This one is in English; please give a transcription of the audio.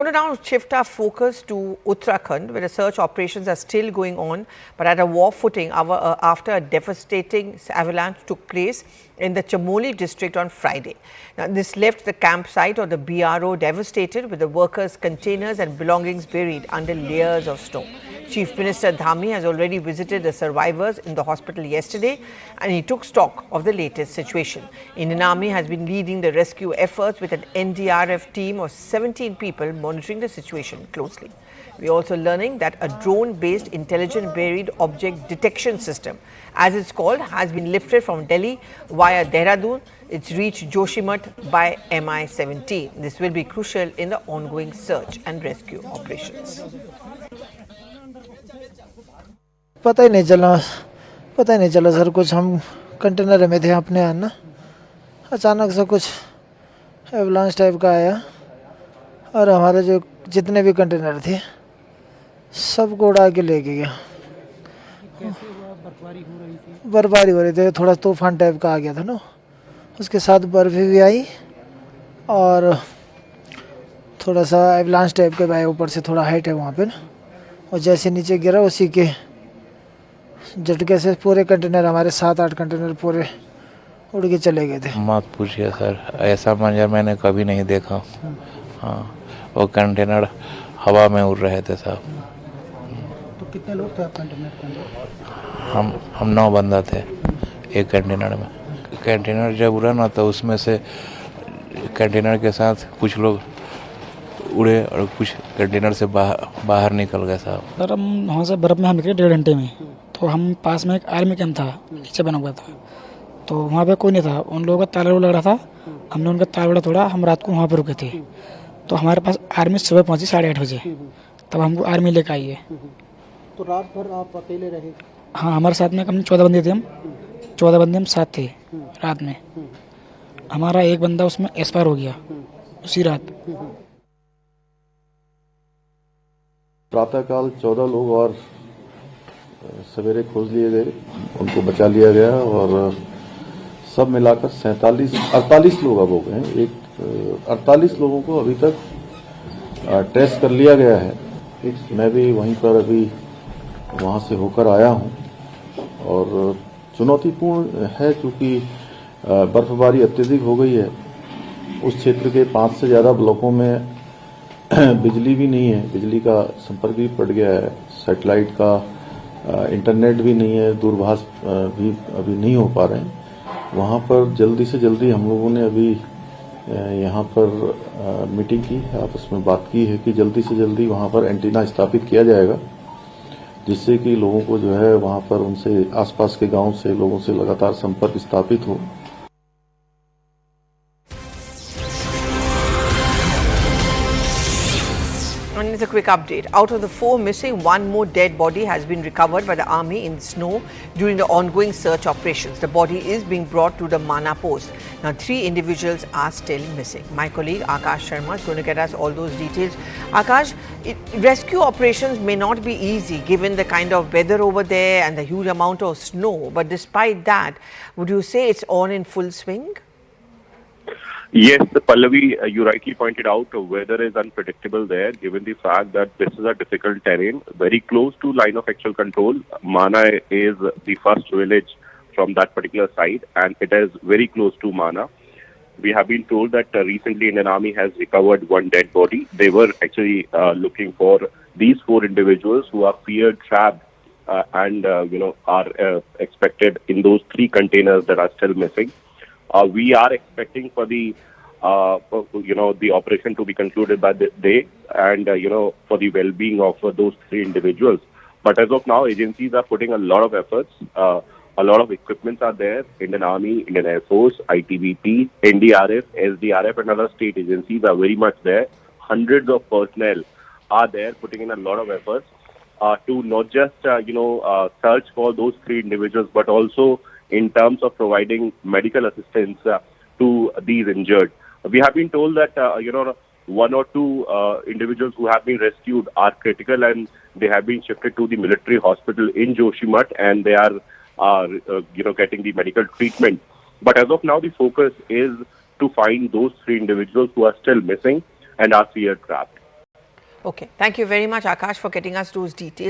to now shift our focus to Uttarakhand, where the search operations are still going on, but at a war footing after a devastating avalanche took place in the Chamoli district on Friday. Now, this left the campsite of the BRO devastated, with the workers' containers and belongings buried under layers of snow. Chief Minister Dhami has already visited the survivors in the hospital yesterday, and he took stock of the latest situation. Indian Army has been leading the rescue efforts with an NDRF team of 17 people monitoring the situation closely. We are also learning that a drone-based intelligent buried object detection system, as it's called, has been lifted from Delhi via Dehradun. It's reached Joshimath by Mi-17. This will be crucial in the ongoing search and rescue operations. पता ही नहीं चला sir. कुछ हम container में थे अपने यहाँ ना, अचानक से कुछ एवलांच टाइप का आया और हमारे जो जितने भी कंटेनर थे सबको उड़ा के लेके गया। बर्फबारी हो रही थी, थोड़ा तूफान टाइप का आ गया था ना, उसके साथ बर्फ भी आई और थोड़ा सा एवलांच टाइप का आया। ऊपर से थोड़ा हाइट है वहाँ पे ना, और जैसे नीचे गिरा उसी के झटके से पूरे कंटेनर, हमारे 7-8 कंटेनर पूरे उड़ के चले गए थे। मत पूछिए सर, ऐसा मंजर मैंने कभी नहीं देखा। हाँ, वो कंटेनर हवा में उड़ रहे थे साहब। तो कितने लोग थे आप कंटेनर के अंदर? हम 9 बंदा थे एक कंटेनर में। कंटेनर जब उड़ा ना तो उसमें से कंटेनर के साथ कुछ लोग उड़े और कुछ कंटेनर से बाहर निकल गए साहब। सर हम वहाँ से बर्फ़ में हम निकले 1.5 घंटे में, तो हम पास में एक आर्मी कैंप था, नीचे बना हुआ था, तो वहाँ पे कोई नहीं था। उन लोगों का ताला लग रहा था, हमने उनका ताला तोड़ा। हम रात को वहाँ पर रुके थे, तो हमारे पास आर्मी सुबह पहुँची 8:30 बजे, तब हमको आर्मी लेकर आई है। तो रात भर आप अकेले रहे? हाँ, हमारे साथ में हम 14 बंदे थे। हम 14 बंदे हम साथ थे रात में। हमारा एक बंदा उसमें एक्सपायर हो गया उसी रात। प्रातःकाल 14 लोग और सवेरे खोज लिए गए, उनको बचा लिया गया और सब मिलाकर 48 लोग अब हो गए हैं। 48 लोगों को अभी तक टेस्ट कर लिया गया है। मैं भी वहीं पर अभी वहां से होकर आया हूं और चुनौतीपूर्ण है क्योंकि बर्फबारी अत्यधिक हो गई है। उस क्षेत्र के 5 से ज्यादा ब्लॉकों में बिजली भी नहीं है, बिजली का संपर्क भी पड़ गया है, सैटेलाइट का इंटरनेट भी नहीं है, दूरभाष भी अभी नहीं हो पा रहे हैं। वहाँ पर जल्दी से जल्दी हम लोगों ने अभी यहाँ पर मीटिंग की, आपस में बात की है कि जल्दी से जल्दी वहाँ पर एंटीना स्थापित किया जाएगा, जिससे कि लोगों को जो है वहाँ पर उनसे आसपास के गांव से लोगों से लगातार संपर्क स्थापित हो। And it's a quick update. Out of the 4 missing, 1 more dead body has been recovered by the army in the snow during the ongoing search operations. The body is being brought to the Mana post. Now, 3 individuals are still missing. My colleague Akash Sharma is going to get us all those details. Akash, rescue operations may not be easy given the kind of weather over there and the huge amount of snow. But despite that, would you say it's on in full swing? Yes, Pallavi, you rightly pointed out, weather is unpredictable there, given the fact that this is a difficult terrain, very close to line of actual control. Mana is the first village from that particular site, and it is very close to Mana. We have been told that recently Indian Army has recovered 1 dead body. They were actually looking for these 4 individuals who are feared trapped and are expected in those 3 containers that are still missing. We are expecting for the the operation to be concluded by this day, and for the well-being of those 3 individuals. But as of now, agencies are putting a lot of efforts. A lot of equipments are there. Indian Army, Indian Air Force, ITBP, NDRF, SDRF, and other state agencies are very much there. Hundreds of personnel are there, putting in a lot of efforts to not just search for those 3 individuals, but also in terms of providing medical assistance to these injured. We have been told that 1 or 2 individuals who have been rescued are critical, and they have been shifted to the military hospital in Joshimath, and they are getting the medical treatment. But as of now, the focus is to find those 3 individuals who are still missing and are fear trapped. Okay. Thank you very much, Akash, for getting us those details.